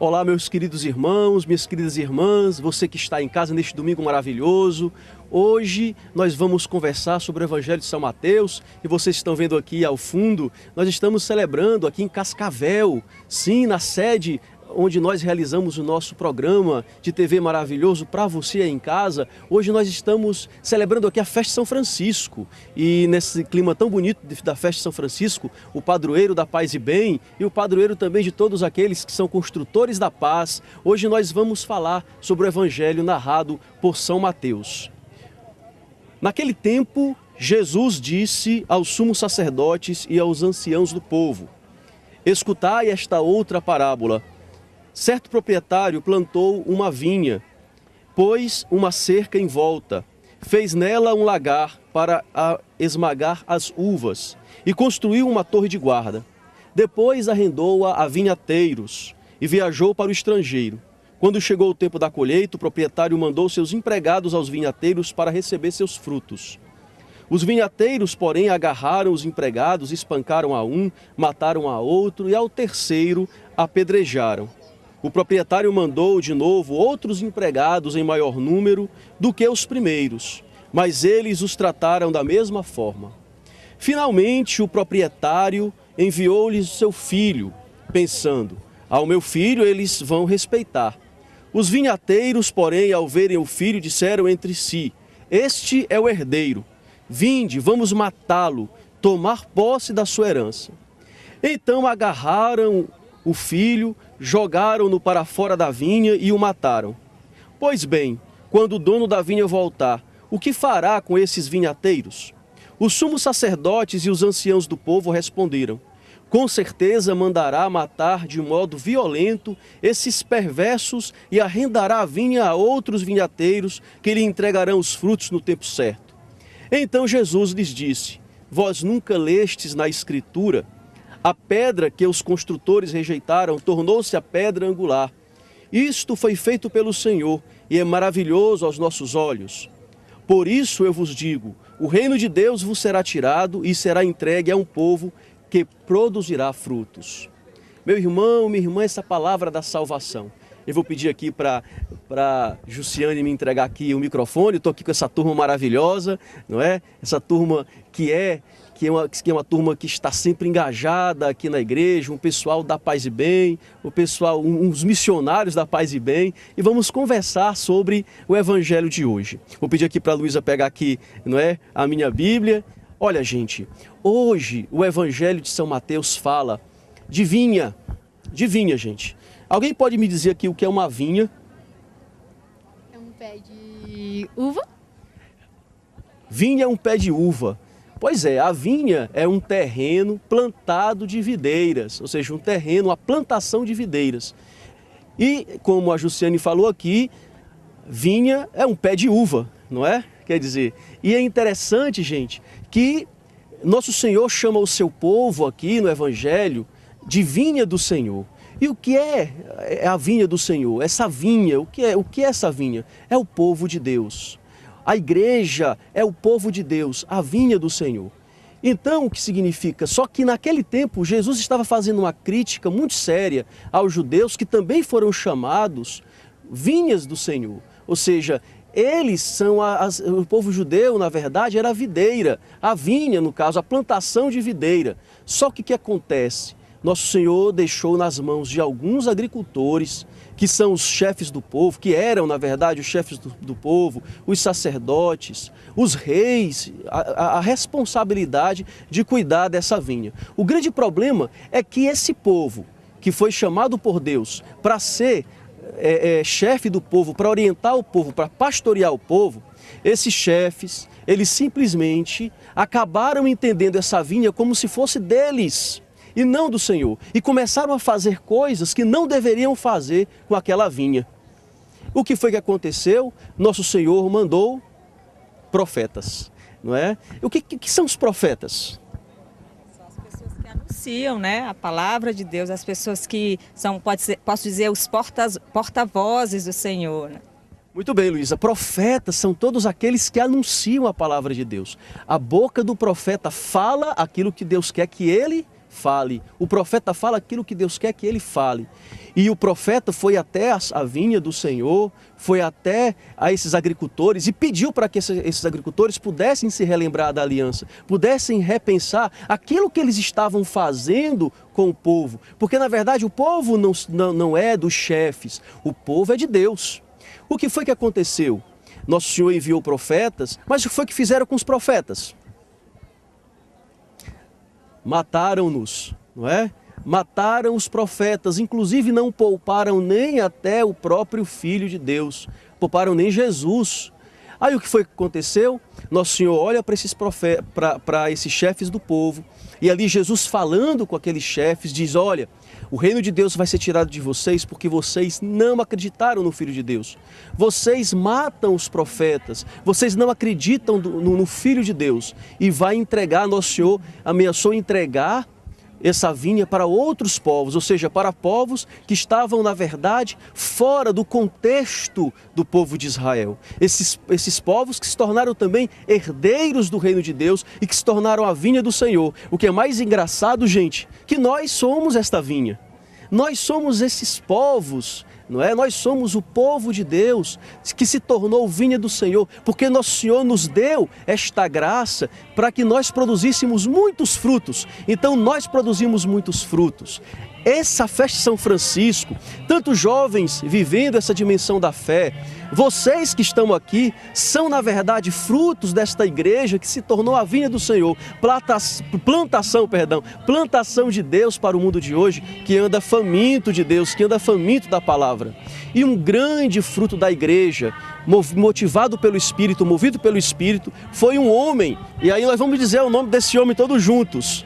Olá, meus queridos irmãos, minhas queridas irmãs, você que está em casa neste domingo maravilhoso. Hoje nós vamos conversar sobre o Evangelho de São Mateus e vocês estão vendo aqui ao fundo, nós estamos celebrando aqui em Cascavel, sim, na sede onde nós realizamos o nosso programa de TV maravilhoso para você aí em casa. Hoje nós estamos celebrando aqui a festa de São Francisco e nesse clima tão bonito da festa de São Francisco, o padroeiro da paz e bem e o padroeiro também de todos aqueles que são construtores da paz. Hoje nós vamos falar sobre o Evangelho narrado por São Mateus. Naquele tempo, Jesus disse aos sumos sacerdotes e aos anciãos do povo: escutai esta outra parábola. Certo proprietário plantou uma vinha, pôs uma cerca em volta, fez nela um lagar para esmagar as uvas e construiu uma torre de guarda. Depois arrendou-a a vinhateiros e viajou para o estrangeiro. Quando chegou o tempo da colheita, o proprietário mandou seus empregados aos vinhateiros para receber seus frutos. Os vinhateiros, porém, agarraram os empregados, espancaram a um, mataram a outro e ao terceiro apedrejaram. O proprietário mandou de novo outros empregados em maior número do que os primeiros, mas eles os trataram da mesma forma. Finalmente, o proprietário enviou-lhes seu filho, pensando: ao meu filho eles vão respeitar. Os vinhateiros, porém, ao verem o filho, disseram entre si: este é o herdeiro, vinde, vamos matá-lo, tomar posse da sua herança. Então agarraram o filho, jogaram-no para fora da vinha e o mataram. Pois bem, quando o dono da vinha voltar, o que fará com esses vinhateiros? Os sumos sacerdotes e os anciãos do povo responderam: com certeza mandará matar de modo violento esses perversos e arrendará a vinha a outros vinhateiros que lhe entregarão os frutos no tempo certo. Então Jesus lhes disse: vós nunca lestes na Escritura: a pedra que os construtores rejeitaram tornou-se a pedra angular. Isto foi feito pelo Senhor e é maravilhoso aos nossos olhos. Por isso eu vos digo, o reino de Deus vos será tirado e será entregue a um povo que produzirá frutos. Meu irmão, minha irmã, essa palavra da salvação. Eu vou pedir aqui para Jussiane me entregar aqui o microfone. Estou aqui com essa turma maravilhosa, não é? Essa turma que é uma turma que está sempre engajada aqui na igreja, um pessoal da Paz e Bem, o pessoal, uns missionários da Paz e Bem, e vamos conversar sobre o Evangelho de hoje. Vou pedir aqui para a Luísa pegar aqui, não é, a minha Bíblia. Olha, gente, hoje o Evangelho de São Mateus fala de vinha, gente. Alguém pode me dizer aqui o que é uma vinha? É um pé de uva? Vinha é um pé de uva. Pois é, a vinha é um terreno plantado de videiras, ou seja, um terreno, uma plantação de videiras. E, como a Jussiane falou aqui, vinha é um pé de uva, não é? Quer dizer, e é interessante, gente, que Nosso Senhor chama o seu povo aqui no Evangelho de vinha do Senhor. E o que é a vinha do Senhor? Essa vinha, o que é essa vinha? É o povo de Deus. A igreja é o povo de Deus, a vinha do Senhor. Então, o que significa? Só que naquele tempo, Jesus estava fazendo uma crítica muito séria aos judeus que também foram chamados vinhas do Senhor. Ou seja, eles são, o povo judeu, na verdade, era a videira, a vinha, no caso, a plantação de videira. Só que o que acontece? Nosso Senhor deixou nas mãos de alguns agricultores, que são os chefes do povo, que eram, na verdade, os chefes do povo, os sacerdotes, os reis, a responsabilidade de cuidar dessa vinha. O grande problema é que esse povo, que foi chamado por Deus para ser chefe do povo, para orientar o povo, para pastorear o povo, esses chefes, eles simplesmente acabaram entendendo essa vinha como se fosse deles e não do Senhor, e começaram a fazer coisas que não deveriam fazer com aquela vinha. O que foi que aconteceu? Nosso Senhor mandou profetas, não é? O que são os profetas? São as pessoas que anunciam, né, a palavra de Deus, as pessoas que são, posso dizer, os porta-vozes do Senhor, né? Muito bem, Luísa. Profetas são todos aqueles que anunciam a palavra de Deus. A boca do profeta fala aquilo que Deus quer que ele fale. O profeta fala aquilo que Deus quer que ele fale. E o profeta foi até a vinha do Senhor, foi até a esses agricultores e pediu para que esses agricultores pudessem se relembrar da aliança, pudessem repensar aquilo que eles estavam fazendo com o povo. Porque, na verdade, o povo não é dos chefes, o povo é de Deus. O que foi que aconteceu? Nosso Senhor enviou profetas, mas o que foi que fizeram com os profetas? Mataram-nos, não é? Mataram os profetas, inclusive não pouparam nem até o próprio Filho de Deus, pouparam nem Jesus. Aí o que foi que aconteceu? Nosso Senhor olha para esses chefes do povo, e ali Jesus falando com aqueles chefes diz: olha, o reino de Deus vai ser tirado de vocês porque vocês não acreditaram no Filho de Deus. Vocês matam os profetas, vocês não acreditam no Filho de Deus. E vai entregar, nosso Senhor ameaçou entregar essa vinha para outros povos, ou seja, para povos que estavam, na verdade, fora do contexto do povo de Israel. Esses povos que se tornaram também herdeiros do reino de Deus e que se tornaram a vinha do Senhor. O que é mais engraçado, gente, que nós somos esta vinha. Nós somos esses povos, não é? Nós somos o povo de Deus que se tornou vinha do Senhor, porque nosso Senhor nos deu esta graça para que nós produzíssemos muitos frutos. Então nós produzimos muitos frutos. Essa festa de São Francisco, tantos jovens vivendo essa dimensão da fé, vocês que estão aqui são, na verdade, frutos desta igreja que se tornou a vinha do Senhor, plantação de Deus para o mundo de hoje, que anda faminto de Deus, que anda faminto da palavra. E um grande fruto da igreja, motivado pelo Espírito, movido pelo Espírito, foi um homem, e aí nós vamos dizer o nome desse homem todos juntos.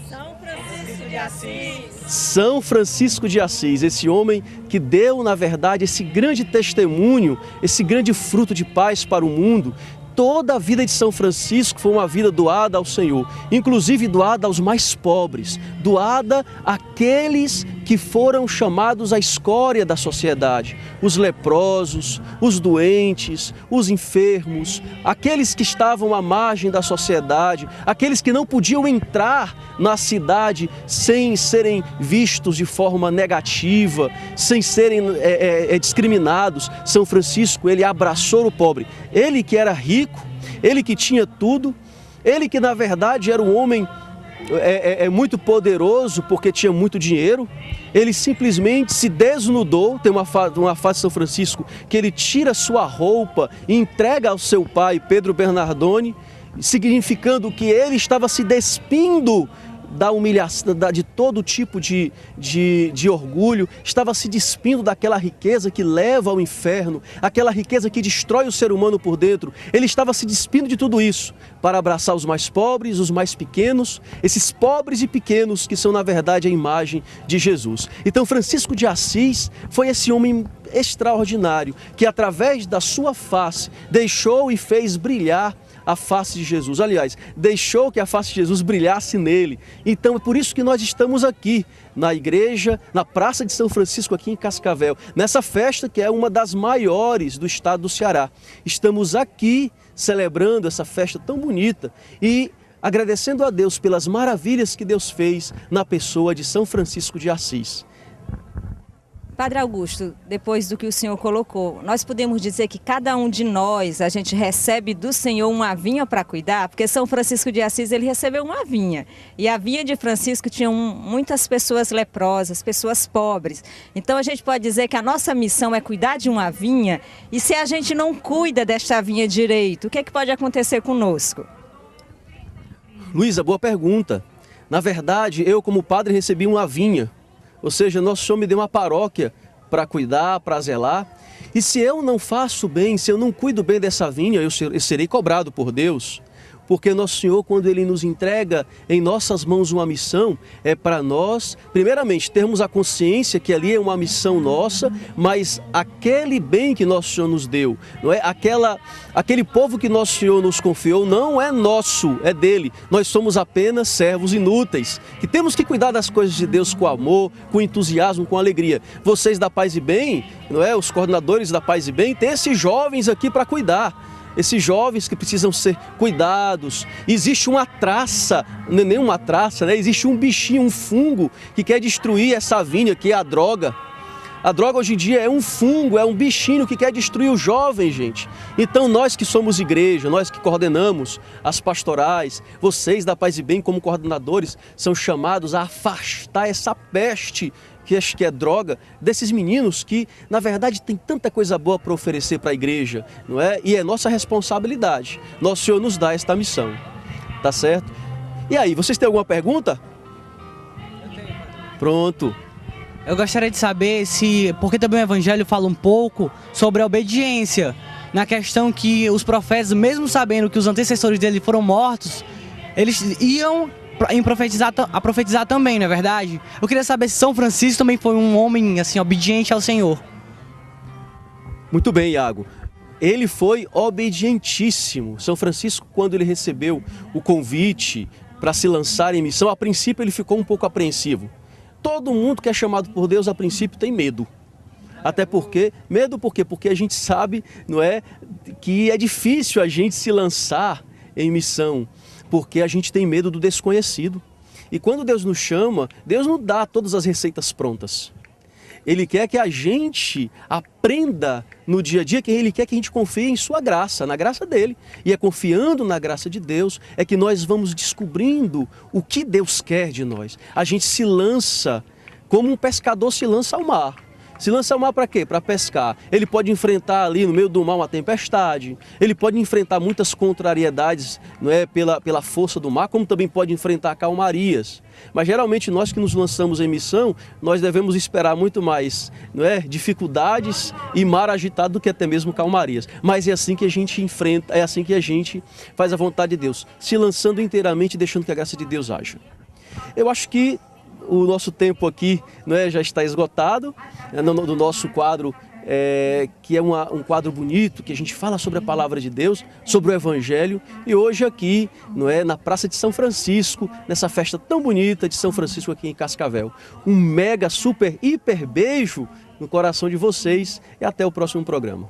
São Francisco de Assis. São Francisco de Assis, esse homem que deu, na verdade, esse grande testemunho, esse grande fruto de paz para o mundo. Toda a vida de São Francisco foi uma vida doada ao Senhor, inclusive doada aos mais pobres, doada àqueles que foram chamados à escória da sociedade, os leprosos, os doentes, os enfermos, aqueles que estavam à margem da sociedade, aqueles que não podiam entrar na cidade sem serem vistos de forma negativa, sem serem discriminados. São Francisco, ele abraçou o pobre, ele que era rico, ele que tinha tudo, ele que na verdade era um homem muito poderoso porque tinha muito dinheiro. Ele simplesmente se desnudou. Tem uma fase de São Francisco que ele tira sua roupa e entrega ao seu pai, Pedro Bernardone, significando que ele estava se despindo da humilhação, de todo tipo de orgulho, estava se despindo daquela riqueza que leva ao inferno, aquela riqueza que destrói o ser humano por dentro. Ele estava se despindo de tudo isso para abraçar os mais pobres, os mais pequenos, esses pobres e pequenos que são, na verdade, a imagem de Jesus. Então, Francisco de Assis foi esse homem extraordinário que, através da sua face, deixou e fez brilhar a face de Jesus. Aliás, deixou que a face de Jesus brilhasse nele. Então é por isso que nós estamos aqui na igreja, na Praça de São Francisco, aqui em Cascavel, nessa festa que é uma das maiores do estado do Ceará. Estamos aqui celebrando essa festa tão bonita e agradecendo a Deus pelas maravilhas que Deus fez na pessoa de São Francisco de Assis. Padre Augusto, depois do que o senhor colocou, nós podemos dizer que cada um de nós, a gente recebe do Senhor uma vinha para cuidar, porque São Francisco de Assis, ele recebeu uma vinha. E a vinha de Francisco tinha muitas pessoas leprosas, pessoas pobres. Então a gente pode dizer que a nossa missão é cuidar de uma vinha, e se a gente não cuida desta vinha direito, o que pode acontecer conosco? Luísa, boa pergunta. Na verdade, eu como padre recebi uma vinha. Ou seja, Nosso Senhor me deu uma paróquia para cuidar, para zelar. E se eu não faço bem, se eu não cuido bem dessa vinha, eu serei cobrado por Deus. Porque Nosso Senhor, quando Ele nos entrega em nossas mãos uma missão, é para nós, primeiramente, termos a consciência que ali é uma missão nossa, mas aquele bem que Nosso Senhor nos deu, não é? Aquele povo que Nosso Senhor nos confiou não é nosso, é dele. Nós somos apenas servos inúteis, que temos que cuidar das coisas de Deus com amor, com entusiasmo, com alegria. Vocês da Paz e Bem, não é? Os coordenadores da Paz e Bem, têm esses jovens aqui para cuidar. esses jovens que precisam ser cuidados. Existe uma traça, não é nem uma traça, né? Existe um bichinho, um fungo que quer destruir essa vinha, que é a droga. A droga hoje em dia é um fungo, é um bichinho que quer destruir o jovem, gente. Então nós que somos igreja, nós que coordenamos as pastorais, vocês da Paz e Bem como coordenadores, são chamados a afastar essa peste que é droga, desses meninos que, na verdade, tem tanta coisa boa para oferecer para a igreja, não é? E é nossa responsabilidade. Nosso Senhor nos dá esta missão, tá certo? E aí, vocês têm alguma pergunta? Pronto. Eu gostaria de saber porque também o Evangelho fala um pouco sobre a obediência, na questão que os profetas, mesmo sabendo que os antecessores dele foram mortos, eles iam a profetizar também, não é verdade? Eu queria saber se São Francisco também foi um homem assim obediente ao Senhor. Muito bem, Iago. Ele foi obedientíssimo. São Francisco, quando ele recebeu o convite para se lançar em missão, a princípio ele ficou um pouco apreensivo. Todo mundo que é chamado por Deus, a princípio, tem medo. Até porque, medo por quê? Porque a gente sabe, não é, que é difícil a gente se lançar em missão, porque a gente tem medo do desconhecido. E quando Deus nos chama, Deus não dá todas as receitas prontas. Ele quer que a gente aprenda no dia a dia, que Ele quer que a gente confie em sua graça, na graça dEle. E é confiando na graça de Deus, é que nós vamos descobrindo o que Deus quer de nós. A gente se lança como um pescador se lança ao mar. Se lança ao mar para quê? Para pescar. Ele pode enfrentar ali no meio do mar uma tempestade, ele pode enfrentar muitas contrariedades, não é, pela força do mar, como também pode enfrentar calmarias. Mas geralmente nós que nos lançamos em missão, nós devemos esperar muito mais, não é, dificuldades e mar agitado do que até mesmo calmarias. Mas é assim que a gente enfrenta, é assim que a gente faz a vontade de Deus, se lançando inteiramente e deixando que a graça de Deus haja. Eu acho que o nosso tempo aqui, não é, já está esgotado, no nosso quadro, que é um quadro bonito, que a gente fala sobre a palavra de Deus, sobre o Evangelho. E hoje aqui, não é, na Praça de São Francisco, nessa festa tão bonita de São Francisco aqui em Cascavel. Um mega, super, hiper beijo no coração de vocês e até o próximo programa.